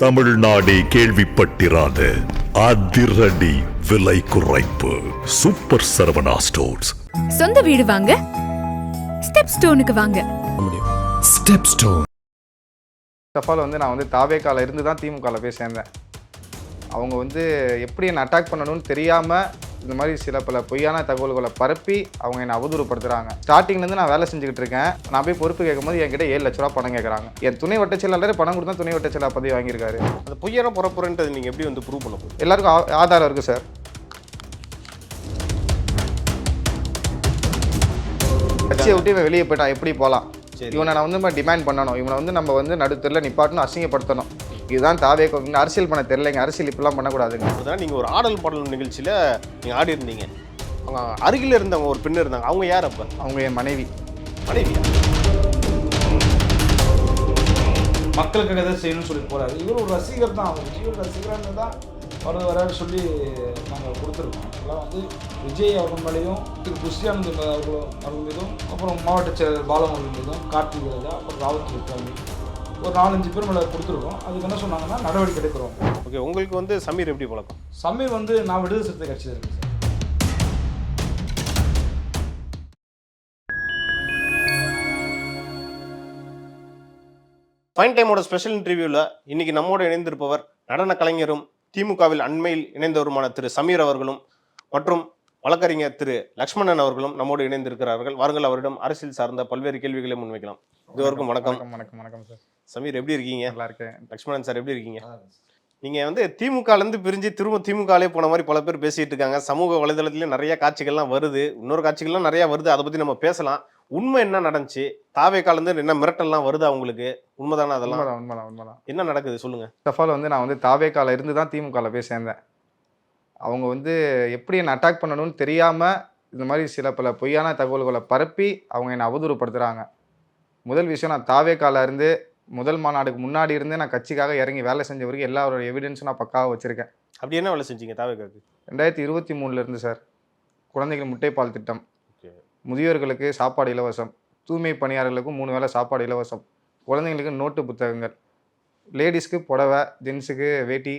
தமிழ்நாடே கேள்விப்பட்டிராத அதிரடி விலை குறைப்பு சூப்பர் சரவணா ஸ்டோர்ஸ். சொந்த வீடு வாங்க ஸ்டெப் ஸ்டோனுக்கு வாங்க. Step stone. தஃபால் நான் தாவேக்கால இருந்து தான் திமுகவில் போய் சேர்ந்தேன். அவங்க எப்படி என்னை அட்டாக் பண்ணணும்னு தெரியாமல் இந்த மாதிரி சில பல பொய்யான தகவல்களை பரப்பி அவங்க என்னை அவதூறுப்படுத்துகிறாங்க. ஸ்டார்டிங்லேருந்து நான் வேலை செஞ்சுக்கிட்டு இருக்கேன். நான் போய் பொறுப்பு கேட்கும்போது என்கிட்ட 7 லட்ச ரூபா பணம் கேட்குறாங்க. என் துணை வட்ட செயலாளர் பணம் கொடுத்தா துணை வட்ட செயலாளர் பதவி வாங்கியிருக்காரு. அந்த பொய்யான புறப்புறன்றது நீங்கள் எப்படி ப்ரூவ் பண்ண போகுது? எல்லாருக்கும் ஆதாரம் இருக்குது சார். கட்சியை விட்டு இவன் வெளியே போயிட்டான், எப்படி போகலாம்? இவனை நான் டிமாண்ட் பண்ணணும், இவனை நம்ம நடுத்தரில் நிப்பாட்டணும், அசிங்கப்படுத்தணும். இதுதான் தாவே அரசியல் பண்ண தெரியலைங்க. அரசியல் இப்பெல்லாம் பண்ணக்கூடாதுங்க. அதுதான் நீங்கள் ஒரு ஆடல் பாடல் நிகழ்ச்சியில் நீங்கள் ஆடி இருந்தீங்க. அவங்க அருகில் இருந்தவங்க ஒரு பெண் இருந்தாங்க. அவங்க யார்? அப்போ அவங்க என் மனைவி. மனைவியா? மக்களுக்கு எதை செய்யணும்னு சொல்லி போகிறாரு. இவர் ஒரு ரசிகர் தான். அவர் விஜய் ரசிகரானது தான் வராரு சொல்லி நாங்கள் கொடுத்துருக்கோம். அதெல்லாம் விஜய் அவர்கள் மேலேயும் திரு கிறிஸ்டியானந்த் அவர்கள் மீதும், அப்புறம் மாவட்ட செயலர் பாலமுருகன் மீதும், கார்த்திக் ராஜா, அப்புறம் ராவத் விக்ராமி, ஒரு 4-5 பேர் மேலே கொடுத்துருக்கோம். அதுக்கு என்ன சொன்னாங்கன்னா நடவடிக்கை எடுக்கிறோம். ஓகே, உங்களுக்கு சமீர் எப்படி பழக்கம்? சமீர் நான் விடுதலை சிறுத்தை கட்சியில் இருக்கேன் சார். ஃபைன் டைமோட ஸ்பெஷல் இன்டர்வியூவில் இன்னைக்கு நம்மோடு இணைந்திருப்பவர் நடன கலைஞரும் திமுகவில் அண்மையில் இணைந்தவருமான திரு சமீர் அவர்களும் மற்றும் வழக்கறிஞர் திரு லக்ஷ்மணன் அவர்களும் நம்மோடு இணைந்திருக்கிறார்கள். வாருங்கள், அவரிடம் அரசியல் சார்ந்த பல்வேறு கேள்விகளை முன்வைக்கலாம். இதுவரைக்கும் வணக்கம். வணக்கம். வணக்கம் சார். சமீர் எப்படி இருக்கீங்க? நல்லா இருக்கேன். லக்ஷ்மணன் சார் எப்படி இருக்கீங்க? நீங்கள் திமுகலேருந்து பிரிஞ்சு திரும்ப திமுகலே போன மாதிரி பல பேர் பேசிகிட்டு இருக்காங்க. சமூக வலைதளத்துலேயும் நிறைய காட்சிகள்லாம் வருது, இன்னொரு காட்சிகள்லாம் நிறையா வருது. அதை பற்றி நம்ம பேசலாம். உண்மை என்ன நடந்துச்சு? தாவேக்காலேருந்து என்ன மிரட்டல்லாம் வருதா உங்களுக்கு? உண்மைதானே? அதெல்லாம் உண்மைதான். என்ன நடக்குது சொல்லுங்கள். தஃபால் நான் தாவேக்கால இருந்து தான் திமுகவில் போய் சேர்ந்தேன். அவங்க எப்படி என்னை அட்டாக் பண்ணணும்னு தெரியாமல் இந்த மாதிரி சில பல பொய்யான தகவல்களை பரப்பி அவங்க என்னை அவதூறுப்படுத்துகிறாங்க. முதல் விஷயம், நான் தாவேக்கால இருந்து முதல் மாநாடுக்கு முன்னாடி இருந்து நான் கட்சிக்காக இறங்கி வேலை செஞ்ச வரைக்கும் எல்லாரோட எவிடன்ஸும் நான் பக்காவாக வச்சுருக்கேன். அப்படி என்ன வேலை செஞ்சீங்க தாவேக்காக்கு? 2023 சார். குழந்தைகள் முட்டைப்பால் திட்டம், முதியோர்களுக்கு சாப்பாடு இலவசம், தூய்மை பணியாளர்களுக்கும் 3 வேளை சாப்பாடு இலவசம், குழந்தைங்களுக்கு நோட்டு புத்தகங்கள், லேடிஸ்க்கு புடவை, ஜென்ஸுக்கு வேட்டி,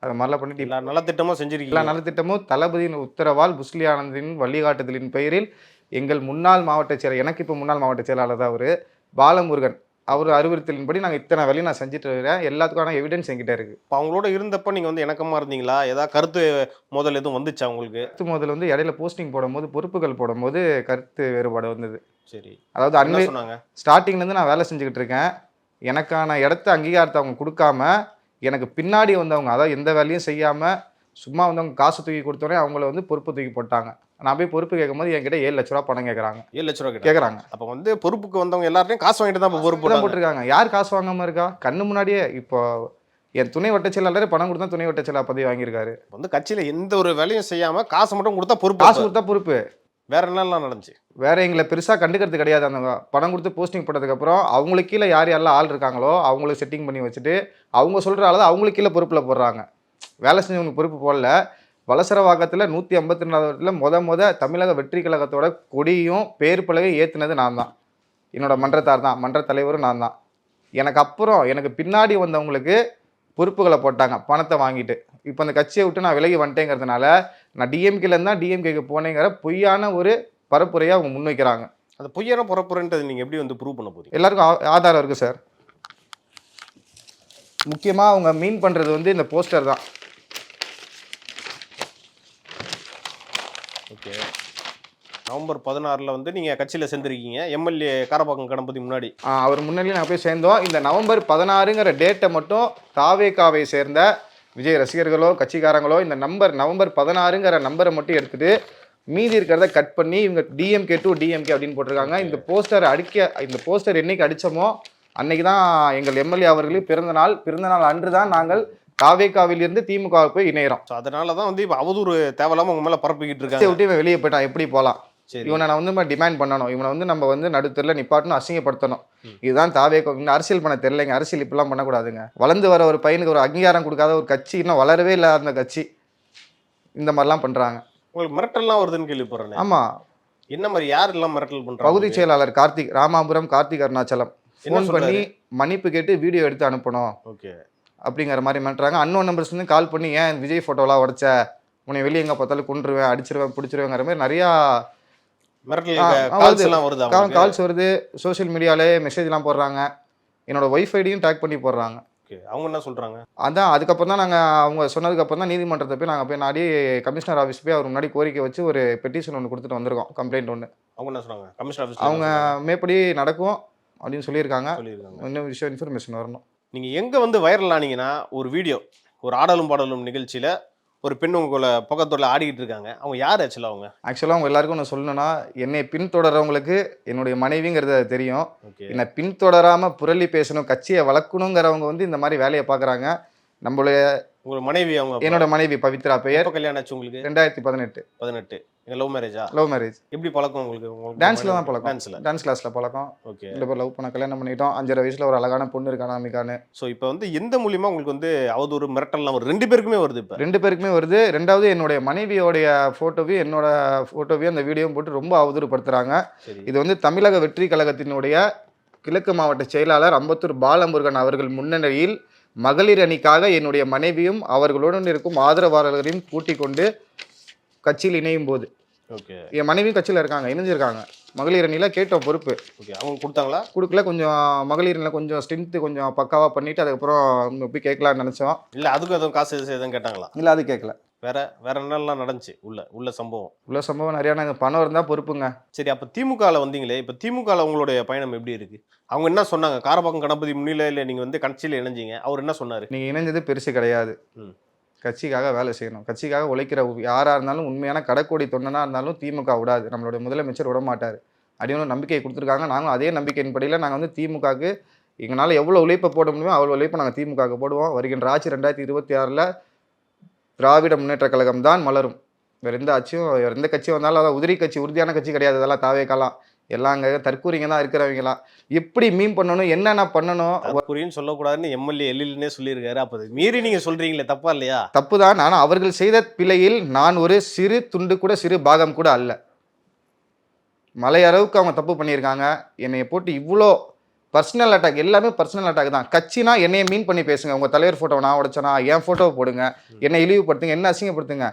அது மாதிரிலாம் பண்ணிட்டு எல்லா நலத்திட்டமும் செஞ்சிருக்கீங்க. எல்லா நலத்திட்டமும் தளபதியின் உத்தரவால் புஸ்லி ஆனந்தின் வழிகாட்டுதலின் பெயரில் எங்கள் முன்னாள் மாவட்ட செயலாளர், எனக்கு இப்போ முன்னாள் மாவட்ட செயலாளர் தான் அவர், பாலமுருகன், அவர் அறிவுறுத்தலின்படி நாங்கள் இத்தனை வேலையும் நான் செஞ்சுட்டு இருக்கிறேன். எல்லாத்துக்கான எவிடன்ஸ் என்கிட்ட இருக்குது. இப்போ அவங்களோட இருந்தப்போ நீங்கள் இணக்கமாக இருந்தீங்களா? ஏதாவது கருத்து மோதல் எதுவும் வந்துச்சா உங்களுக்கு? கருத்து மோதல் இடையில போஸ்டிங் போடும்போது, பொறுப்புகள் போடும்போது கருத்து வேறுபாடு வந்தது. சரி, அதாவது அன்னை சொன்னாங்க, ஸ்டார்டிங்லேருந்து நான் வேலை செஞ்சுக்கிட்டு இருக்கேன், எனக்கான இடத்த அங்கீகாரத்தை அவங்க கொடுக்காம எனக்கு பின்னாடி வந்தவங்க, அதாவது எந்த வேலையும் செய்யாமல் சும்மா அவங்க காசு தூக்கி கொடுத்தோடனே அவங்கள பொறுப்பு தூக்கி போட்டாங்க. நான் போய் பொறுப்பு கேட்கும்போது என்கிட்ட 7 லட்ச ரூபா பணம் கேட்குறாங்க. 7 லட்ச ரூபா கேட்குறாங்க. அப்போ பொறுப்புக்கு வந்தவங்க எல்லார்ட்டையும் காசு வாங்கிட்டு தான் பொறுப்பு தான் போட்டிருக்காங்க. யார் காசு வாங்காமல் இருக்கா? கண்ணு முன்னாடியே. இப்போ என் துணை வட்ட செயலாளர் பணம் கொடுத்தா துணை வட்ட செயலாளர் பதவி வாங்கியிருக்காரு. கட்சியில் எந்த ஒரு வேலையும் செய்யாமல் காசு மட்டும் கொடுத்தா பொறுப்பு. காசு கொடுத்தா பொறுப்பு. வேற என்னெல்லாம் நடந்துச்சு? வேற எங்களை பெருசாக கண்டுக்கிறது கிடையாது. அந்த பணம் கொடுத்து போஸ்டிங் போட்டதுக்கப்புறம் அவங்களுக்கு கீழே யார் யாரெல்லாம் ஆள் இருக்காங்களோ அவங்களுக்கு செட்டிங் பண்ணி வச்சுட்டு அவங்க சொல்கிற ஆள் தான் அவங்களுக்கு கீழே பொறுப்பில் போடுறாங்க. வேலை செஞ்சவங்களுக்கு பொறுப்பு போடல. வலசரவாக்கத்தில் 152ல் தமிழக வெற்றி கழகத்தோட கொடியும் பேர் பலகை ஏற்றுனது நான் தான். என்னோட மன்றத்தார் தான், மன்ற தலைவரும் நான் தான். எனக்கு பின்னாடி வந்தவங்களுக்கு பொறுப்புகளை போட்டாங்க, பணத்தை வாங்கிட்டு. இப்போ அந்த கட்சியை விட்டு நான் விலகி வந்துட்டேங்கிறதுனால நான் டிஎம்கேலேருந்து தான் டிஎம்கேக்கு போனேங்கிற பொய்யான ஒரு பரப்புரையை அவங்க முன்வைக்கிறாங்க. அந்த பொய்யான புறப்புறன்றது நீங்கள் எப்படி ப்ரூவ் பண்ண போகிறீங்க? எல்லாருக்கும் ஆதாரம் இருக்குது சார். முக்கியமாக அவங்க மீன் பண்ணுறது இந்த போஸ்டர் தான். ஓகே, நவம்பர் 16 நீங்கள் கட்சியில் சேர்ந்துருக்கீங்க. எம்எல்ஏ காரப்பாக்கம் கணபதி முன்னாடி அவர் முன்னாடியே நாங்கள் போய் சேர்ந்தோம். இந்த நவம்பர் 16ங்கிற டேட்டை மட்டும் தாவேக்காவை சேர்ந்த விஜய் ரசிகர்களோ கட்சிக்காரங்களோ இந்த நவம்பர் 16ங்கிற நம்பரை மட்டும் எடுத்துகிட்டு மீதி இருக்கிறத கட் பண்ணி இவங்க டிஎம்கே டு டிஎம்கே அப்படின்னு போட்டிருக்காங்க. இந்த போஸ்டர் என்னைக்கு அடித்தோமோ அன்னைக்கு தான் எங்கள் எம்எல்ஏ அவர்களுக்கு பிறந்தநாள் அன்று தான் நாங்கள் தாவேக்காவில் இருந்து திமுக போய் இணைகிறோம். அதனால தான் இப்போ அவதூறு தேவையில்லாமல் உங்க மேலே பரப்பிக்கிட்டு இருக்காங்க. விட்டு இவன் வெளியே போயிட்டான், எப்படி போகலாம்? இவனை நான் டிமாண்ட் பண்ணணும், இவனை நம்ம நடுத்தரில் நிப்பாட்டணும், அசிங்கப்படுத்தணும். இதுதான் தாவேக்கா அரசியல் பண்ண தெரியலைங்க. அரசியல் இப்பெல்லாம் பண்ணக்கூடாதுங்க. வளர்ந்து வர ஒரு பையனுக்கு ஒரு அங்கீகாரம் கொடுக்காத ஒரு கட்சி, இன்னும் வளரவே இல்லாத அந்த கட்சி இந்த மாதிரிலாம் பண்ணுறாங்க. உங்களுக்கு மிரட்டல்லாம் வருதுன்னு கேள்விப்படுறேன். ஆமாம். என்ன மாதிரி? யார் எல்லாம் மிரட்டல் பண்ணுறாங்க? பகுதி செயலாளர் கார்த்திக், ராமாபுரம் கார்த்திக் அருணாச்சலம் ஃபோன் பண்ணி மன்னிப்பு கேட்டு வீடியோ எடுத்து அனுப்பணும். ஓகே, அப்படிங்கிற மாதிரி மிரட்டுறாங்க. அன்னோன் நம்பர்ஸ் வந்து கால் பண்ணி ஏன் விஜய் ஃபோட்டோலாம் உடைச்ச, உன்னை வெளியே எங்கே பார்த்தாலும் கொன்றுவேன், அடிச்சிருவேன், பிடிச்சிருவேங்கிற மாதிரி நிறையா கால்ஸ் வருது. சோஷியல் மீடியாலே மெசேஜ்லாம் போடுறாங்க. என்னோட ஒய்ஃப் ஐடியும் டேக் பண்ணி போடுறாங்க. அவங்க என்ன சொல்றாங்க? அதான் அதுக்கப்புறம் தான் நாங்கள் அவங்க சொன்னதுக்கப்புறம் தான் நீதிமன்றத்தை போய் நாங்கள் போய் நாடி கமிஷனர் ஆஃபீஸ் போய் அவர் முன்னாடி கோரிக்கை வச்சு ஒரு பெட்டிஷன் ஒன்று கொடுத்துட்டு வந்திருக்கோம், கம்ப்ளைண்ட் ஒன்று. அவங்க என்ன சொன்னாங்க? கமிஷனர் ஆஃபீஸ் அவங்க மேற்படி நடக்கும் அப்படின்னு சொல்லியிருக்காங்க. இன்னும் விஷயம் இன்ஃபர்மேஷன் வரணும். நீங்கள் எங்கே வந்து வைரல் ஆனீங்கன்னா, ஒரு வீடியோ, ஒரு ஆடலும் பாடலும் நிகழ்ச்சியில் ஒரு பெண் உங்களை பக்கத்தோட ஆடிக்கிட்டு இருக்காங்க. அவங்க யார் ஆக்சுவலாக? அவங்க எல்லாருக்கும் நான் சொல்லணும்னா, என்னை பின்தொடர்றவங்களுக்கு என்னுடைய மனைவிங்கிறது அது தெரியும். என்னை பின்தொடராமல் புரளி பேசணும், கட்சியை வளர்க்கணுங்கிறவங்க வந்து இந்த மாதிரி வேலையை பார்க்குறாங்க. நம்மளுடைய உங்களோட மனைவி? அவங்க என்னோட மனைவி பவித்ரா பெயர். கல்யாணம் ஆச்சு உங்களுக்கு? 2018. லவ் மேரேஜா? Love marriage. எப்படி பழக்கம் உங்களுக்கு? டான்ஸ்ல தான் பழக்கம். டான்ஸ் கிளாஸ்ல பழக்கம். ஓகே. ரெண்டு பேர் லவ் பண்ண கல்யாணம் பண்ணிட்டோம். 5.5 வயசுல ஒரு அழகான பொண்ணு இருக்கான அமிகான்னு. ஸோ இப்போ வந்து எந்த மூலியமா உங்களுக்கு வந்து அவதூறு மிரட்டல்லாம் ஒரு 2 பேருக்குமே வருது? இப்போ 2 பேருக்குமே வருது. ரெண்டாவது என்னுடைய மனைவியோடைய ஃபோட்டோவையும் என்னோட ஃபோட்டோவையும் அந்த வீடியோவும் போட்டு ரொம்ப அவதூறுப்படுத்துறாங்க. இது வந்து தமிழக வெற்றி கழகத்தினுடைய கிழக்கு மாவட்ட செயலாளர் அம்பத்தூர் பாலமுருகன் அவர்கள் முன்னிலையில் மகளிர் அணிக்காக என்னுடைய மனைவியும் அவர்களுடன் இருக்கும் ஆதரவாளர்களையும் கூட்டிக் கொண்டு கட்சியில் இணையும் போது என் மனைவியும் கட்சியில் இருக்காங்க, இணைஞ்சிருக்காங்க. மகளிர் அணியில் கேட்டோம் பொறுப்பு. அவங்க கொடுத்தாங்களா? கொடுக்கல. கொஞ்சம் மகளிர் அணியில் கொஞ்சம் ஸ்ட்ரென்த்து கொஞ்சம் பக்காவாக பண்ணிவிட்டு அதுக்கப்புறம் போய் கேட்கலான்னு நினச்சோம். இல்லை அதுக்கும் எதுவும் காசு எதுவும் கேட்டாங்களா? இல்லை அது கேட்கல. வேற என்னெல்லாம் நடந்துச்சு? உள்ள சம்பவம் நிறையா. நாங்கள் பணம் இருந்தால் பொறுப்புங்க. சரி, அப்போ திமுகவில் வந்தீங்களே, இப்போ திமுகவில் உங்களுடைய பயணம் எப்படி இருக்குது? அவங்க என்ன சொன்னாங்க? காரப்பாக்கம் கணபதி முன்னிலையில் நீங்கள் வந்து கட்சியில் இணைஞ்சிங்க, அவர் என்ன சொன்னார்? நீங்கள் இணைஞ்சது பெருசு கிடையாது, கட்சிக்காக வேலை செய்யணும், கட்சிக்காக உழைக்கிற யாராக இருந்தாலும் உண்மையான கடைக்கோடி தொண்டனாக இருந்தாலும் திமுக விடாது, நம்மளுடைய முதலமைச்சர் விட மாட்டார் அப்படின்னு நம்பிக்கையை கொடுத்துருக்காங்க. நாங்களும் அதே நம்பிக்கையின் படியில் நாங்கள் வந்து திமுகவுக்கு எங்களால் எவ்வளோ உழைப்பை போட முடியுமோ அவ்வளோ உழைப்பை நாங்கள் திமுகவுக்கு போடுவோம். வருகின்ற ஆட்சி 2026 திராவிட முன்னேற்ற கழகம் தான் மலரும். வேறு எந்த ஆட்சியும் எந்த கட்சி வந்தாலும் அதான் உதிரி கட்சி, உறுதியான கட்சி கிடையாது. அதெல்லாம் தாவேக்கலாம், எல்லாம் அங்கே தற்கூரிங்க தான் இருக்கிறவங்களாம். எப்படி மீன் பண்ணணும், என்னென்ன பண்ணணும் தற்கூரின்னு சொல்லக்கூடாதுன்னு எம்எல்ஏ எல்லில்னே சொல்லியிருக்காரு. அப்போ மீறி நீங்கள் சொல்கிறீங்களே, தப்பா இல்லையா? தப்பு தான். ஆனால் அவர்கள் செய்த பிழையில் நான் ஒரு சிறு துண்டு கூட, சிறு பாகம் கூட அல்ல. மலை அளவுக்கு அவங்க தப்பு பண்ணியிருக்காங்க. என்னை போட்டு இவ்வளோ பர்சனல் அட்டாக், எல்லாமே பர்சனல் அட்டாக் தான். கட்சினா என்னைய மீன் பண்ணி பேசுங்க, உங்கள் தலைவர் ஃபோட்டோவை நான் உடைச்சனா, என் ஃபோட்டோவை போடுங்க, என்னை இழிவுபடுத்துங்க, என்ன அசிங்கப்படுத்துங்க.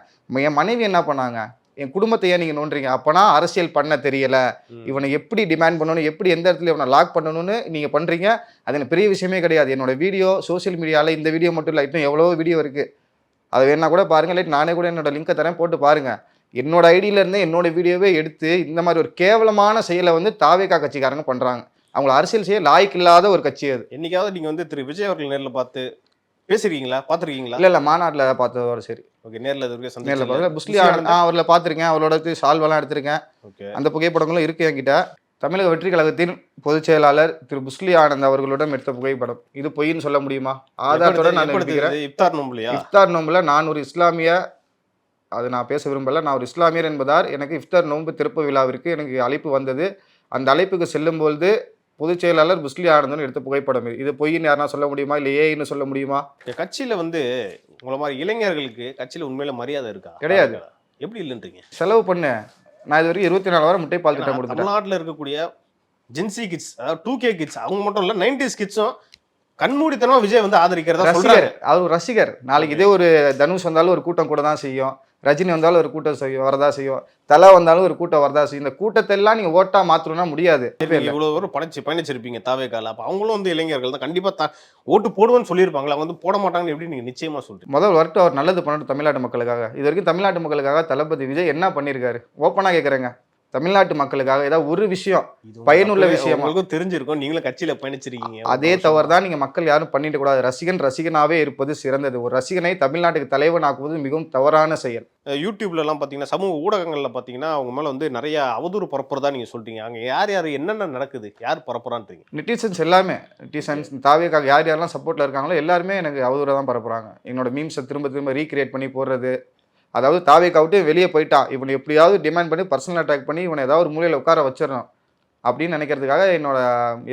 என் மனைவி என்ன பண்ணாங்க, என் குடும்பத்தை ஏன் நீங்கள் நோண்டுறீங்க? அப்போனா அரசியல் பண்ண தெரியலை, இவனை எப்படி டிமாண்ட் பண்ணணும், எப்படி எந்த இடத்துல இவனை லாக் பண்ணணும்னு நீங்கள் பண்ணுறீங்க. அது எனக்கு பெரிய விஷயமே கிடையாது. என்னோட வீடியோ சோஷியல் மீடியாவில் இந்த வீடியோ மட்டும் இல்லை, இன்னும் எவ்வளோ வீடியோ இருக்குது, அதை வேணா கூட பாருங்கள். லைட் நானே கூட என்னோட லிங்கை தரேன், போட்டு பாருங்கள். என்னோட ஐடியிலேருந்து என்னோட வீடியோவே எடுத்து இந்த மாதிரி ஒரு கேவலமான செயலை வந்து தாவேகா கட்சிக்காரங்க பண்ணுறாங்க. அவங்கள அரசியல் செய்ய லாய்க்கு இல்லாத ஒரு கட்சி அது. என்னைக்காவது நீங்கள் வந்து திரு விஜய் அவர்கள் நேரில் பார்த்து பேசிருக்கீங்களா, பார்த்துருக்கீங்களா? இல்லை மாநாட்டில் பார்த்ததோட சரி. ஓகே. நேரில் பார்த்து புஸ்லி அவரில் பார்த்துருக்கேன், அவரோட சால்வெல்லாம் எடுத்திருக்கேன். ஓகே. அந்த புகைப்படங்களும் இருக்குது என்கிட்ட. தமிழக வெற்றி கழகத்தின் பொதுச் செயலாளர் திரு புஸ்லி ஆனந்த் அவர்களுடன் எடுத்த புகைப்படம். இது பொய்ன்னு சொல்ல முடியுமா? ஆதாரத்தோட நான் எடுக்கிறேன். இஃப்தார் நோம்புல நான் ஒரு இஸ்லாமிய, அது நான் பேச விரும்பல, நான் ஒரு இஸ்லாமியர் என்பதால் எனக்கு இஃப்தார் நோன்பு திறப்பு விழாவிற்கு எனக்கு அழைப்பு வந்தது. அந்த அழைப்புக்கு செல்லும்பொழுது பொதுச் செயலாளர் புஸ்லி ஆனந்தன் எடுத்த புகைப்படம் இது பொய்ன்னு யாருன்னா சொல்ல முடியுமா? இல்லை ஏன்னு சொல்ல முடியுமா? கட்சியில் வந்து உங்களை மாதிரி இளைஞர்களுக்கு கட்சியில் உண்மையில மரியாதை இருக்கா? கிடையாது. எப்படி இல்லைன்றீங்க? செலவு பண்ண நான் இது வரைக்கும் 24 வாரம் முட்டை பால் திட்டம் கொடுத்தேன். தமிழ்நாட்டில் இருக்கக்கூடிய ஜென்சி கிட்ஸ், அதாவது 2K கிட்ஸ், அவங்க மட்டும் இல்லை 90s கிட்ஸும் கண்மூடித்தனமா விஜய் வந்து ஆதரிக்கிறதா சொல்றாரு. அவர் ரசிகர். நாளைக்கு இதே ஒரு தனுஷ் வந்தாலும் ஒரு கூட்டம் கூட தான் செய்யும், ரஜினி வந்தாலும் ஒரு கூட்டம் வரதா செய்யும், தலை வந்தாலும் ஒரு கூட்டம் வரதா செய்யும். இந்த கூட்டத்தை எல்லாம் நீங்க ஓட்டா மாற்றணும்னா முடியாது. இவ்வளவு ஒரு பயணிச்சிருப்பீங்க தாவேகால, அப்ப அவங்களும் வந்து இளைஞர்கள் தான், கண்டிப்பா ஓட்டு போடுவோன்னு சொல்லியிருப்பாங்களா? அவங்க வந்து போட மாட்டாங்கன்னு எப்படி நீங்க நிச்சயமா சொல்றீங்க? முதல் வரட்டும், அவர் நல்லது பண்ணட்டும் தமிழ்நாட்டு மக்களுக்காக. இது வரைக்கும் தமிழ்நாட்டு மக்களுக்காக தளபதி விஜய் என்ன பண்ணியிருக்காரு? ஓப்பனா கேட்குறேங்க. தமிழ்நாட்டு மக்களுக்காக ஏதாவது ஒரு விஷயம் பயனுள்ள விஷயம் உங்களுக்கும் தெரிஞ்சிருக்கும், நீங்களும் கட்சியில பயணிச்சிருக்கீங்க. அதே தவறு தான் நீங்க மக்கள் யாரும் பண்ணிட்டு கூடாது. ரசிகனாவே இருப்பது சிறந்தது. ஒரு ரசிகனை தமிழ்நாட்டுக்கு தலைவன் ஆக்குவது மிகவும் தவறான செயல். யூடியூப்ல எல்லாம் பாத்தீங்கன்னா, சமூக ஊடகங்கள்ல பாத்தீங்கன்னா அவங்க மேல வந்து நிறைய அவதூறு பரப்புறதா நீங்க சொல்றீங்க. அங்க யார் என்னென்ன நடக்குது, யார் பரப்புறான்றீங்க? நெட்டிசன்ஸ் எல்லாமே, நெட்டிசன்ஸ் தாவேக்காக யாரெல்லாம் சப்போர்ட்ல இருக்காங்களோ எல்லாருமே எனக்கு அவதூறாக தான் பரப்புறாங்க. என்னோட மீம்ஸை திரும்ப ரீக்ரியேட் பண்ணி போடுறது. அதாவது தாவேக்காவிட்டு வெளியே போயிட்டான், இவனை எப்படியாவது டிமாண்ட் பண்ணி பர்சனல் அட்டாக் பண்ணி இவனை ஏதாவது ஒரு மூலையில் உட்கார வச்சிடணும் அப்படின்னு நினைக்கிறதுக்காக என்னோட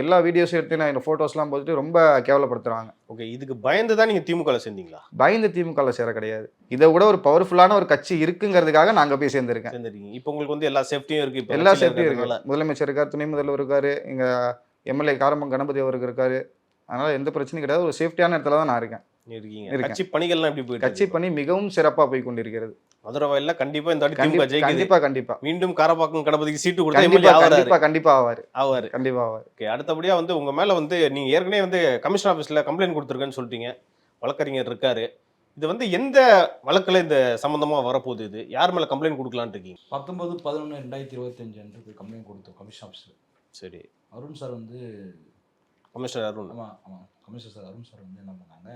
எல்லா வீடியோஸும் எடுத்து நான் என்னோட ஃபோட்டோஸ்லாம் போட்டுட்டு ரொம்ப கேவலப்படுத்துறாங்க. ஓகே. இதுக்கு பயந்து தான் நீங்கள் திமுகவில் சேர்ந்தீங்களா? பயந்து திமுகவில் சேர கிடையாது. இதை விட ஒரு பவர்ஃபுல்லான ஒரு கட்சி இருக்குங்கிறதுக்காக நாங்கள் போய் சேர்ந்துருக்கேன். இப்போ உங்களுக்கு வந்து எல்லா சேஃப்டியும் இருக்குது? எல்லா சேஃப்டியும் இருக்குது. முதலமைச்சர் இருக்கார், துணை முதல்வர் இருக்கார், எங்கள் எம்எல்ஏ காரம்பம் கணபதி அவருக்கு இருக்காரு. அதனால் எந்த பிரச்சனையும் கிடையாது. ஒரு சேஃப்டியான இடத்துல தான் நான் இருக்கேன். இருக்கீங்க. இருக்கேன். கட்சி பணிகள்லாம் எப்படி போயிட்டு கட்சி பணி மிகவும் சிறப்பாக போய் கொண்டிருக்கிறது. மதுரை வாயில கண்டிப்பா இந்த வாட்டி திமுக ஜெயிக்குது. கண்டிப்பா கண்டிப்பா மீண்டும் காரப்பாக்கம் கணபதிக்கு சீட்டு கொடுத்தா கண்டிப்பா எம்எல்ஏ ஆவாரு. கண்டிப்பா கண்டிப்பா ஆவாரு ஆவாரு. கண்டிப்பா ஆவாரு. ஓகே, அடுத்தபடியா வந்து உங்க மேல வந்து நீங்க ஏற்கனவே வந்து கமிஷன் ஆபீஸ்ல கம்ப்ளைண்ட் கொடுத்துருக்கேன்னு சொல்லிட்டீங்க. வழக்கறிஞர் இருக்காரு. இது வந்து எந்த வழக்குல இந்த சம்பந்தமா வரப்போகுது? இது யார் மேல கம்ப்ளைண்ட் கொடுக்கலான்னு இருக்கீங்க? 19/11/2025 அன்று போய் கம்ப்ளைண்ட் கொடுத்தோம் கமிஷன் ஆஃபீஸில். சரி, அருண் சார் வந்து கமிஷனர் அருண். ஆமாம் கமிஷனர் சார் அருண் சார் வந்து என்ன பண்ணாங்க,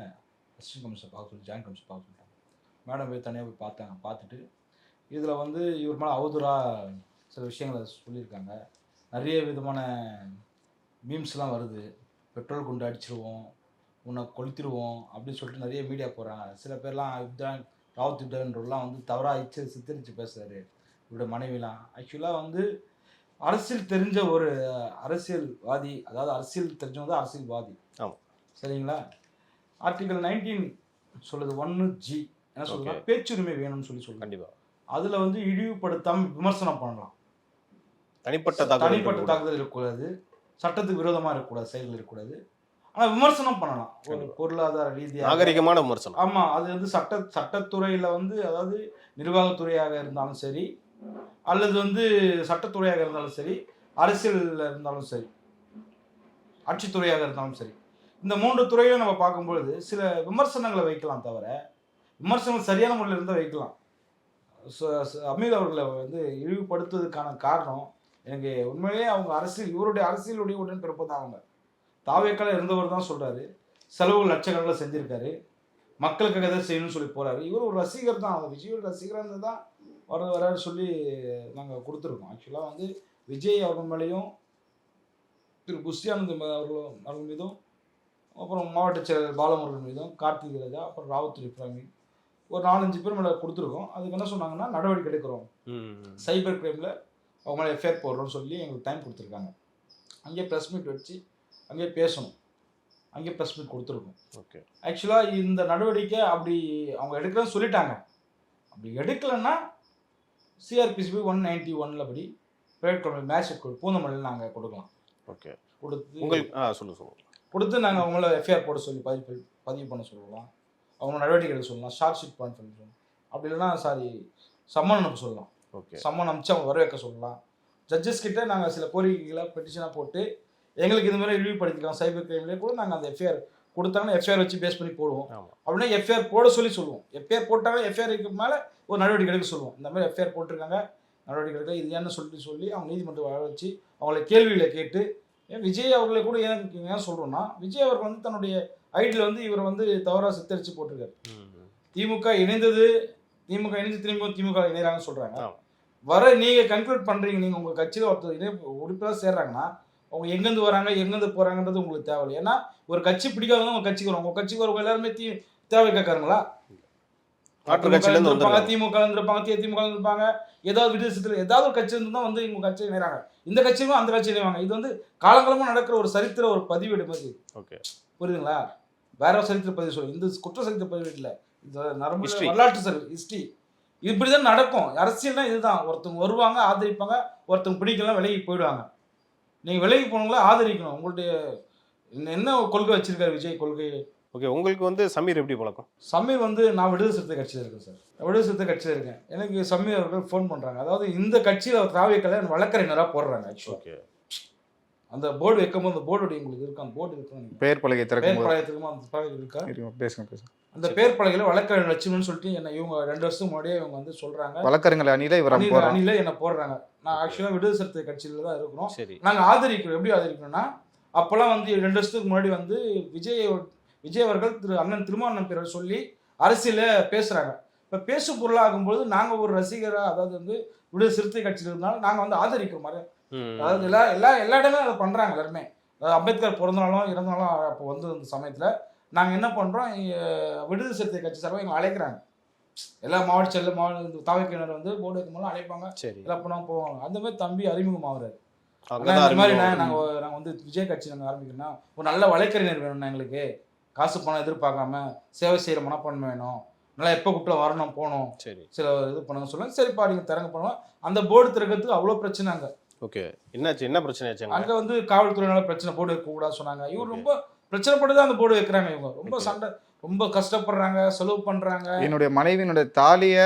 அசிஸ்டன்ட் கமிஷனர் பார்க்க சொல்லி ஜாயின்ட் கமிஷனர் பார்க்க சொல்லிட்டாங்க. மேடம் போய் தனியாக போய் பார்த்தாங்க. பார்த்துட்டு இதில் வந்து இவர் மேலே அவதூறாக சில விஷயங்களை சொல்லியிருக்காங்க. நிறைய விதமான மீம்ஸ்லாம் வருது. பெட்ரோல் குண்டு அடிச்சிருவோம், உன்னை கொளுத்திடுவோம் அப்படின்னு சொல்லிட்டு நிறைய மீடியா போகிறாங்க. சில பேர்லாம் யுத்தான் ராவத் யுத்தன்லாம் வந்து தவறாக சித்தரித்து பேசுகிறாரு இவருடைய மனைவிலாம். ஆக்சுவலாக வந்து அரசியல் தெரிஞ்ச ஒரு அரசியல்வாதி, அதாவது அரசியல் தெரிஞ்சவங்க தான் அரசியல்வாதி. ஆமாம், சரிங்களா? ஆர்டிகல் 19 சொல்லுது 1G என்ன சொல்லுங்க, பேச்சுரிமை வேணும்னு சொல்லி சொல்லுங்க. கண்டிப்பா. அதில் வந்து இழிவுபடுத்தாமல் விமர்சனம் பண்ணலாம். தனிப்பட்ட தாக்குதல் இருக்கக்கூடாது, சட்டத்துக்கு விரோதமாக இருக்கக்கூடாது, செயல்கள் இருக்கக்கூடாது. ஆனால் விமர்சனம் பண்ணலாம் ஒரு பொருளாதார ரீதியாக, நாகரிகமான விமர்சனம். ஆமாம். அது வந்து சட்டத்துறையில் வந்து, அதாவது நிர்வாகத்துறையாக இருந்தாலும் சரி, அல்லது வந்து சட்டத்துறையாக இருந்தாலும் சரி, அரசியலில் இருந்தாலும் சரி, ஆட்சித்துறையாக இருந்தாலும் சரி, இந்த 3 துறையிலும் நம்ம பார்க்கும்பொழுது சில விமர்சனங்களை வைக்கலாம். தவிர விமர்சனம் சரியான முறையில் இருந்தால் வைக்கலாம். அமீர் அவர்களை வந்து இழிவுபடுத்துவதற்கான காரணம் எனக்கு உண்மையிலேயே அவங்க அரசியல், இவருடைய அரசியலுடைய உடன் பிறப்பு தான். அவங்க தாவேக்கால இருந்தவர் தான் சொல்கிறாரு, செலவுகள் லட்சக்கணக்கில் செஞ்சுருக்காரு, மக்களுக்காக எதாவது செய்யணும்னு சொல்லி போகிறாரு. இவர் ஒரு ரசிகர் தான், அவங்க விஜயோட ரசிகராக இருந்து தான் வராரு சொல்லி நாங்கள் கொடுத்துருக்கோம். ஆக்சுவலாக வந்து விஜய் அவர்கள் மேலேயும் திரு குஸ்தியானந்த் அவர்கள் மீதும், அப்புறம் மாவட்ட செயலர் பாலமுருகன் மீதும், கார்த்திக் ராஜா, அப்புறம் ராவத் இப்ராஹிம், ஒரு 4-5 பேர் மேலே கொடுத்துருக்கோம். அதுக்கு என்ன சொன்னாங்கன்னா, நடவடிக்கை எடுக்கிறோம், சைபர் கிரைமில் அவங்க மேலே எஃப்ஐஆர் போடுறோம்னு சொல்லி எங்களுக்கு டைம் கொடுத்துருக்காங்க. அங்கேயே ப்ரெஸ் மீட் வச்சு அங்கேயே பேசணும், அங்கேயே ப்ரெஸ் மீட் கொடுத்துருக்கோம். ஓகே, ஆக்சுவலாக இந்த நடவடிக்கை அப்படி அவங்க எடுக்கிறேன்னு சொல்லிட்டாங்க. அப்படி எடுக்கலைன்னா சிஆர்பிசிபி 191 படி ப்ரைவேட் கம்பெனி மேட்ச் பூந்தமல்லியில் நாங்கள் கொடுக்கலாம். ஓகே, கொடுத்து உங்களுக்கு சொல்லுங்கள் கொடுத்து நாங்கள் அவங்கள எஃப்ஐஆர் போட சொல்லி பதிவு பண்ண சொல்லலாம், அவங்க நடவடிக்கை எடுக்க சொல்லலாம், ஷார்ட் ஷீட் பண்ண சொல்லலாம். அப்படி இல்லைன்னா சம்மன் அனுப்ப சொல்லலாம். ஓகே, சம்மன் அனுப்பிச்சு அவங்க வர வைக்க சொல்லலாம். ஜட்ஜஸ் கிட்ட நாங்கள் சில கோரிக்கைகளை பெட்டிஷனாக போட்டு எங்களுக்கு இது மாதிரி இழிவுபடுத்திக்கலாம் சைபர் கிரைம்லேயே கூட நாங்கள் அந்த எஃப்ஐஆர் கொடுத்தாங்கன்னா எஃப்ஐஆர் வச்சு பேஸ் பண்ணி போடுவோம். அப்படின்னா எஃப்ஐஆர் போட சொல்லி சொல்லுவோம். எஃப்ஐஆர் போட்டாங்க, எஃப்ஐஆருக்கு மேலே ஒரு நடவடிக்கை எடுக்க சொல்லுவோம். இந்த மாதிரி எஃப்ஐஆர் போட்டிருக்காங்க, நடவடிக்கை எடுக்க இது ஏன்னு சொல்லி அவங்க நீதிமன்றம் வர வச்சு அவங்கள கேள்விகளை கேட்டு, விஜய் அவர்களை கூட ஏன் சொல்கிறோன்னா, விஜய் அவர்கள் வந்து தன்னுடைய ஐடியில் வந்து இவரை வந்து தவறாக சித்தரித்து போட்டிருக்காரு. திமுக இணைந்து திரும்ப திமுக இணைகிறாங்கன்னு சொல்கிறாங்க. வர நீங்கள் கன்க்ளூட் பண்ணுறீங்க, நீங்கள் உங்கள் கட்சியில் ஒருத்தர் உறுப்பினராக சேர்றாங்கன்னா அவங்க எங்கேருந்து வராங்க, எங்கேருந்து போகிறாங்கன்றது உங்களுக்கு தேவையில்லை. ஏன்னா ஒரு கட்சி பிடிக்காதவங்க உங்கள் கட்சிக்கு வரும். உங்கள் கட்சிக்கு வரவங்க எல்லாருமே தேவை கேட்கறாங்களா? திமுக இருந்திருப்பாங்க, திமுக இருந்திருப்பாங்க, ஏதாவது விடுதலை ஏதாவது ஒரு கட்சி இருந்து தான் வந்து இவங்க கட்சி இணைறாங்க. இந்த கட்சியும் அந்த கட்சி இணைவாங்க. இது வந்து காலங்காலமாக நடக்கிற ஒரு சரித்திர ஒரு பதிவேடு மாதிரி. ஓகே, புரியுதுங்களா? வேற ஒரு சரித்திர பதிவு சொல்லுங்க, இந்த குற்ற சரித்திர பதிவேடு இல்லை, இந்த நரம்பு வரலாற்று ஹிஸ்ட்ரி. இப்படிதான் நடக்கும். அரசியல்னா இதுதான், ஒருத்தவங்க வருவாங்க, ஆதரிப்பாங்க, ஒருத்தவங்க பிடிக்கலாம், விலகி போயிடுவாங்க. நீங்கள் விலகி போனவங்கள ஆதரிக்கணும். உங்களுடைய என்ன கொள்கை வச்சிருக்காரு விஜய் கொள்கை? ஓகே, உங்களுக்கு வந்து சமீர் எப்படி பழக்கம்? சமீர் வந்து நான் விடுதலை சிறுத்தை கட்சியில் இருக்கேன் சார், விடுதலை சிறுத்தை கட்சியில் இருக்கேன். எனக்கு சமீர் அவர்கள் ஃபோன் பண்ணுறாங்க. அதாவது இந்த கட்சியில் திராவிட வழக்கறிஞராக போடுறாங்க. ஆக்சுவலாக அந்த போர்டு வைக்கும்போது அந்த போர்டு உங்களுக்கு இருக்கு, அந்த போர்டு இருக்கு, பேர் பலகை திறக்கும் அந்த பலகை இருக்கா, பேசுங்க. அந்த பேர் பலகையில் வழக்கறிஞர் வச்சுக்கணும்னு சொல்லிட்டு என்ன இவங்க 2 வருஷத்துக்கு முன்னாடியே இவங்க வந்து சொல்கிறாங்க. வழக்கறிஞர் அணியில் என்ன போடுறாங்க. நான் ஆக்சுவலாக விடுதலை சிறுத்தை கட்சியில் தான் இருக்கிறோம். சரி, நாங்கள் ஆதரிக்கிறோம். எப்படி ஆதரிக்கணும்னா, அப்போல்லாம் வந்து 2 வருஷத்துக்கு முன்னாடி வந்து விஜய் அவர்கள் அண்ணன் திருமாவளவன் பேரை சொல்லி அரசியலில் பேசுகிறாங்க. இப்போ பேசும் பொருளாகும்போது நாங்கள் ஒரு ரசிகராக, அதாவது வந்து விடுதலை சிறுத்தை கட்சியில் இருந்தாலும் நாங்கள் வந்து ஆதரிக்கிற மாதிரி, அதாவது எல்லா இடமே அதை பண்ணுறாங்க எல்லாருமே. அதாவது அம்பேத்கர் பிறந்தநாளும் இறந்தநாளும் அப்போ வந்து அந்த சமயத்தில் நாங்கள் என்ன பண்ணுறோம், விடுதலை சிறுத்தை கட்சி சார்பாக எங்களை அழைக்கிறாங்க. எல்லா மாவட்ட செயலர் தாவைக்கிணர் வந்து போர்டு வைக்கும்போது அழைப்பாங்க, எல்லாம் பண்ணால் போவாங்க. அந்த மாதிரி தம்பி அறிமுகமாகறாரு. அந்த மாதிரி நாங்கள் வந்து விஜய் கட்சி நாங்கள் ஆரம்பிக்கிறோம்னா ஒரு நல்ல வழக்கறிஞர் வேணும்னா, எங்களுக்கு காசு பணம் எதிர்பார்க்காம சேவை செய்கிற மனப்பான்மை வேணும், நல்லா எப்போ கூப்பிட்டு வரணும் போகணும், சில இது பண்ணணும் சொல்லுங்க. சரிப்பா நீங்கள் திறங்க பண்ணுவோம். அந்த போர்டு திறக்கிறதுக்கு அவ்வளோ பிரச்சனை அங்கே. ஓகே, என்னாச்சு, என்ன பிரச்சனை ஆச்சு அங்கே வந்து காவல்துறையினால பிரச்சனை, போர்டு வைக்கக்கூடாது சொன்னாங்க. இவர் ரொம்ப பிரச்சனைப்பட்டு தான் அந்த போர்டு வைக்கிறாங்க. இவங்க ரொம்ப சண்டை, ரொம்ப கஷ்டப்படுறாங்க, செலவு பண்றாங்க. என்னுடைய மனைவியினுடைய தாலியை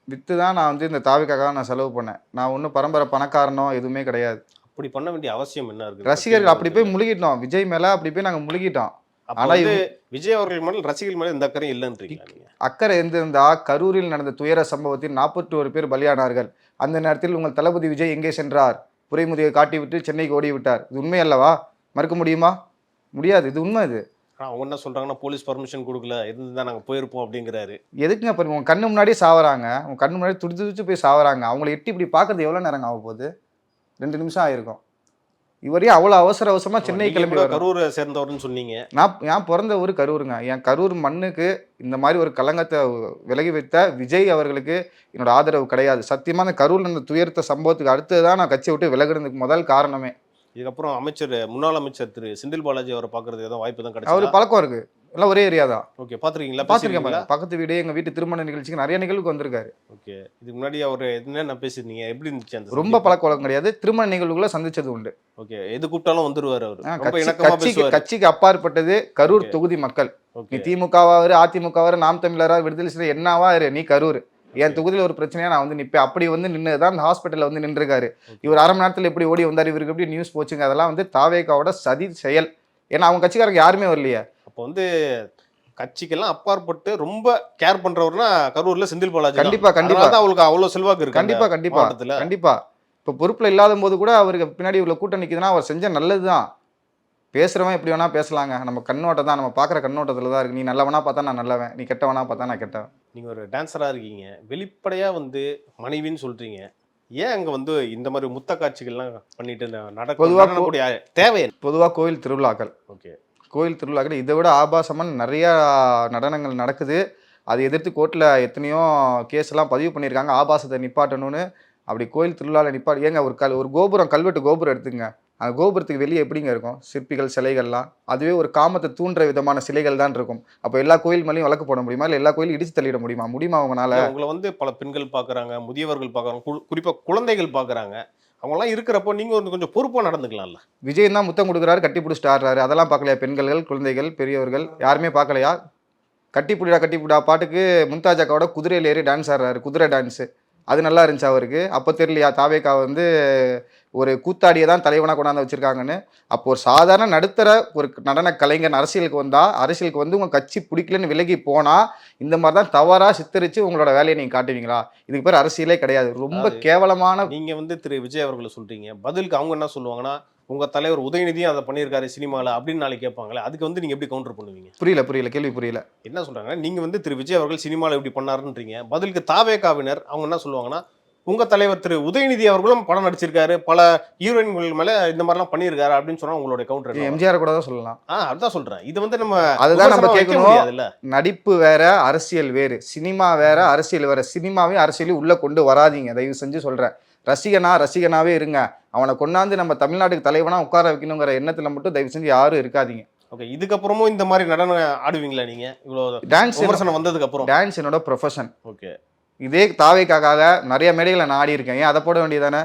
விற்று தான் நான் வந்து இந்த தாவிக்காக நான் செலவு பண்ணேன். நான் ஒன்றும் பரம்பரை பணக்காரனோ எதுவுமே கிடையாது. அப்படி பண்ண வேண்டிய அவசியம் என்ன இருக்கு? ரசிகர்கள் அப்படி போய் முழுகிட்டோம், விஜய் மேல அப்படி போய் நாங்கள் முழுகிட்டோம். அப்ப ஆனா வந்து விஜய் அவர்கள் மேல ரசிகர்கள் மேல இந்த அக்கறை இல்லைன்றீங்களா நீங்க? அக்கறை இருந்திருந்தா கரூரில் நடந்த துயர சம்பவத்தில் 41 பேர் பலியானார்கள். அந்த நேரத்தில் உங்கள் தளபதி விஜய் எங்கே சென்றார்? புரைமுதியை காட்டிவிட்டு சென்னைக்கு ஓடி விட்டார். இது உண்மை அல்லவா? மறுக்க முடியுமா? முடியாது. இது உண்மை. இது அவங்க என்ன சொல்றாங்கன்னா போலீஸ் பர்மிஷன் கொடுக்கல, இருந்தா நாங்க போயிருப்போம் அப்படிங்கிறாரு. எதுக்குங்க பாருங்க, உங்க கண்ணு முன்னாடியே சாவறாங்க, உங்க கண்ணு முன்னாடி துடிச்சு போய் சாவறாங்க. அவங்கள எட்டி இப்படி பார்க்கறது எவ்வளவு நேரம் ஆக போகுது? 2 நிமிஷம் ஆயிருக்கும். இவரையும் அவ்வளோ அவசரமா சென்னை கிளம்பி வர. கரூரை சேர்ந்தவர்னு சொன்னீங்க. நான் பிறந்த ஊர் கரூருங்க. என் கரூர் மண்ணுக்கு இந்த மாதிரி ஒரு களங்கத்தை விலகி வைத்த விஜய் அவர்களுக்கு என்னோட ஆதரவு கிடையாது. சத்தியமா அந்த கரூர்ல இந்த துயரத்த சம்பவத்துக்கு அடுத்ததான் நான் கட்சியை விட்டு விலகுறதுக்கு முதல் காரணமே. இதுக்கப்புறம் முன்னாள் அமைச்சர் திரு செந்தில் பாலாஜி அவரை பாக்குறது ஏதோ வாய்ப்பு தான் அவரு கிடைச்சது. பழக்கம் இருக்கு, எல்லாம் ஒரே ஏரியா தான். ஓகே, பாத்துருக்கீங்களா? பாத்துருக்கேன். பக்கத்து வீடு, எங்க வீட்டு திருமண நிகழ்ச்சிக்கு நிறைய நிகழ்வுக்கு வந்திருக்காரு. ஓகே, இதுக்கு முன்னாடி அவர் என்னென்ன பேசிருந்தீங்க, எப்படி இருந்துச்சு அந்த ரொம்ப பழக்க வழக்கம் கிடையாது, திருமண நிகழ்வுக்குள்ள சந்திச்சது உண்டு. ஓகே, எது கூப்பிட்டாலும் வந்துருவாரு அவர். ரொம்ப இணக்கமா பேசுவாரு. கட்சிக்கு அப்பாற்பட்டது கரூர் தொகுதி மக்கள். நீ திமுகவாரு, அதிமுகவாரு, நாம் தமிழரா, விடுதலை சிறுத்தை என்னவா இரு, நீ கரூர் என் தொகுதியில் ஒரு பிரச்சனையா நான் வந்து நிற்பேன். அப்படி வந்து நின்றுதான் இந்த ஹாஸ்பிட்டலில் வந்து நின்றுருக்காரு. இவர் அரை மணி நேரத்தில் எப்படி ஓடி வந்தார், இவருக்கு எப்படி நியூஸ் போச்சுங்க, அதெல்லாம் வந்து தாவேகாவோட சதி செயல். ஏன்னா அவங்க கட்சிக்காரங்க யாருமே வரலையே. அப்போ வந்து கட்சிக்கெல்லாம் அப்பாற்பட்டு ரொம்ப கேர் பண்றவர்னா கரூர்ல செந்தில் பாலாஜி. கண்டிப்பா கண்டிப்பா அவங்களுக்கு அவ்வளவு செல்வாக்கு இருக்கு. கண்டிப்பா கண்டிப்பா கண்டிப்பா. இப்போ பொறுப்புல இல்லாத போது கூட அவருக்கு பின்னாடி இவ்வளவு கூட்டம் நிக்குதுன்னா அவர் செஞ்ச நல்லதுதான். பேசுறவன் எப்படி வேணா பேசலாங்க, நம்ம கண்ணோட்டம் தான், நம்ம பாக்குற கண்ணோட்டத்துல தான் இருக்கு. நீ நல்லவனா பார்த்தா நான் நல்லவன், நீ கெட்டவனா பார்த்தா நான் கெட்டவன். நீங்க ஒரு டான்ஸரா இருக்கீங்க, வெளிப்படையா வந்து மனைவின்னு சொல்றீங்க, ஏன் அங்க வந்து இந்த மாதிரி முத்த காட்சிகள்லாம் பண்ணிட்டு நடக்கக்கூடிய தேவை? பொதுவா கோயில் திருவிழாக்கள், ஓகே, கோயில் திருவிழாக்கள் இதை விட ஆபாசமான நிறைய நடனங்கள் நடக்குது. அதை எதிர்த்து கோர்ட்டில் எத்தனையோ கேஸ்லாம் பதிவு பண்ணியிருக்காங்க, ஆபாசத்தை நிப்பாட்டணும்னு. அப்படி கோயில் திருவிழாவில் ஏங்க ஒரு கோபுரம், கல்வெட்டு கோபுரம் எடுத்துங்க, அந்த கோபுரத்துக்கு வெளியே எப்படிங்க இருக்கும்? சிற்பிகள், சிலைகள்லாம் அதுவே ஒரு காமத்தை தூண்டுற விதமான சிலைகள் தான் இருக்கும். அப்போ எல்லா கோயில் மேலேயும் வழக்கு போட முடியுமா? இல்லை எல்லா கோயிலும் இடிச்சு தள்ளிட முடியுமா அவங்களால? உங்களை வந்து பல பெண்கள் பார்க்குறாங்க, முதியவர்கள் பார்க்குறாங்க, குறிப்பாக குழந்தைகள் பார்க்குறாங்க. அவங்களாம் இருக்கிறப்போ நீங்கள் கொஞ்சம் பொறுப்பாக நடந்துக்கலாம்ல. விஜய் தான் முத்தம் கொடுக்குறாரு, கட்டி பிடிச்சிட்டு ஆடுறாரு, அதெல்லாம் பார்க்கலையா? பெண்கள், குழந்தைகள், பெரியவர்கள் யாருமே பார்க்கலையா? கட்டிப்பிடா பாட்டுக்கு மும்தாஜ் அக்காவோட குதிரையில் ஏறி டான்ஸ் ஆடுறாரு, குதிரை டான்ஸு. அது நல்லா இருந்துச்சு அவருக்கு. அப்போ தெரியலையா தாவேகா வந்து ஒரு கூத்தாடியை தான் தலைவனாக கொண்டாந்து வச்சுருக்காங்கன்னு? அப்போ ஒரு சாதாரண நடுத்தர ஒரு நடன கலைஞர் அரசியலுக்கு வந்து உங்கள் கட்சி பிடிக்கலன்னு விலகி போனால் இந்த மாதிரி தான் தவறாக சித்தரித்து உங்களோட வேலையை நீங்கள் காட்டுவீங்களா? இதுக்கு பேர் அரசியலே கிடையாது. ரொம்ப கேவலமான. நீங்கள் வந்து திரு விஜய் அவர்களை சொல்கிறீங்க, பதிலுக்கு அவங்க என்ன சொல்லுவாங்கன்னா, உங்கள் தலைவர் உதயநிதியும் அதை பண்ணியிருக்காரு சினிமாவில் அப்படின்னு நாளைக்கு கேட்பாங்களே, அதுக்கு வந்து நீங்கள் எப்படி கவுண்டர் பண்ணுவீங்க? புரியல கேள்வி புரியல. என்ன சொல்கிறாங்க, நீங்கள் வந்து திரு விஜய் அவர்கள் சினிமாவில் எப்படி பண்ணாருன்றீங்க, பதிலுக்கு தாவேகாவினர் அவங்க என்ன சொல்லுவாங்கன்னா, உங்கள் தலைவர் திரு உதயநிதி அவர்களும் படம் நடிச்சிருக்காரு, பல ஹீரோயின்கள் மேலே இந்த மாதிரிலாம் பண்ணியிருக்காரு அப்படின்னு சொன்னால் உங்களுடைய கவுண்டர்? எம்ஜிஆர் கூட தான் சொல்லலாம். அதுதான் சொல்கிறேன். இது வந்து அதுதான் நம்ம கேட்கணும். நடிப்பு வேற, அரசியல் வேறு. சினிமா வேற, அரசியல் வேற. சினிமாவையும் அரசியலையும் உள்ளே கொண்டு வராதிங்க, தயவு செஞ்சு சொல்கிறேன். ரசிகனாவே இருங்க. அவனை கொண்டாந்து நம்ம தமிழ்நாட்டுக்கு தலைவனா உட்கார வைக்கணுங்கிற எண்ணத்துல மட்டும் தயவு செஞ்சு யாரும் இருக்காதீங்க. ஓகே, இதுக்கப்புறமும் இந்த மாதிரி நடனம் ஆடுவீங்களா நீங்க? இவ்வளவு டான்ஸ் விமர்சனம் வந்ததுக்கு அப்புறம்? டான்ஸ் என்னோட ப்ரொஃபஷன். ஓகே, இதே தாவேக்காக நிறைய மேடைகளை நான் ஆடி இருக்கேன். ஏன் அதை போட வேண்டியதானே?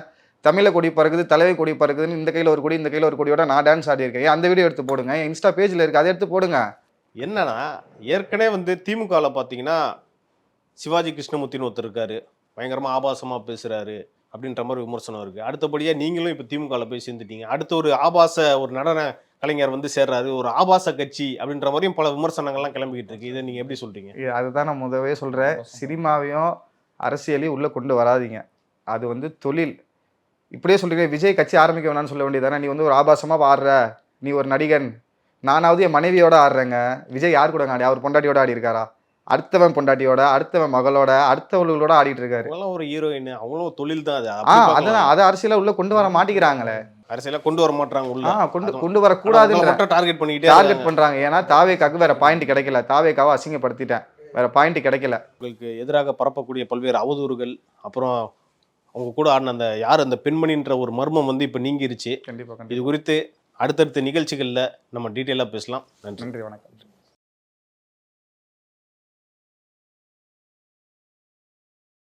தமிழ கொடி பறக்குது, தலைவை கொடி பறக்குதுன்னு இந்த கையில் ஒரு கொடி, இந்த கையில் ஒரு கொடியோட நான் டான்ஸ் ஆடி இருக்கேன். அந்த வீடியோ எடுத்து போடுங்க, இன்ஸ்டா பேஜில் இருக்கு, அதை எடுத்து போடுங்க. என்னன்னா, ஏற்கனவே வந்து திமுகவில் பார்த்தீங்கன்னா சிவாஜி கிருஷ்ணமூர்த்தின்னு ஒருத்தர் இருக்காரு, பயங்கரமா ஆபாசமா பேசுறாரு அப்படின்ற மாதிரி விமர்சனம் இருக்கு. அடுத்தபடியா நீங்களும் இப்போ திமுகவில் போய் சேர்ந்துட்டீங்க. அடுத்து ஒரு நடன கலைஞர் வந்து சேர்றாரு, ஒரு ஆபாச கட்சி அப்படின்ற மாதிரியும் பல விமர்சனங்கள்லாம் கிளம்பிக்கிட்டு இருக்கு. இதை நீங்க எப்படி சொல்றீங்க? அதுதான் நான் முதவே சொல்றேன், சினிமாவையும் அரசியலையும் உள்ள கொண்டு வராதிங்க. அது வந்து தொழில். இப்படியே சொல்றீங்க, விஜய் கட்சி ஆரம்பிக்க வேணாம்னு சொல்ல வேண்டியதானே? நீ வந்து ஒரு ஆபாசமா ஆடுற, நீ ஒரு நடிகன். நானாவது என் மனைவியோட ஆடுறேங்க. விஜய் யார் கூட ஆடி? அவர் பொண்டாட்டியோட ஆடி இருக்காரா? அடுத்தவன் பொண்டாட்டியோட, அடுத்தவன் மகளோட, அடுத்தவர்களோட ஆடிட்டு இருக்காரு. ஒரு ஹீரோயின், அவங்களும் தொழில் தான் அது. அதுதான், அதை அரசியல உள்ள கொண்டு வர மாட்டேங்கிறாங்களே. அரசியல கொண்டு வர மாட்டாங்க உள்ள. கொண்டு வரக்கூடாதுன்னு டார்கெட் பண்றாங்க. ஏன்னா தாவேக்காக்கு வேற பாயிண்ட் கிடைக்கல. தாவேக்காவை அசிங்கப்படுத்திட்டேன், வேற பாயிண்ட் கிடைக்கல. உங்களுக்கு எதிராக பரப்பக்கூடிய பல்வேறு அவதூறுகள், அப்புறம் அவங்க கூட ஆடின அந்த யார் அந்த பெண்மணின்ற ஒரு மர்மம் வந்து இப்ப நீங்கிருச்சு. கண்டிப்பா. இது குறித்து அடுத்தடுத்த நிகழ்ச்சிகள்ல நம்ம டீட்டெயிலா பேசலாம். நன்றி, வணக்கம்.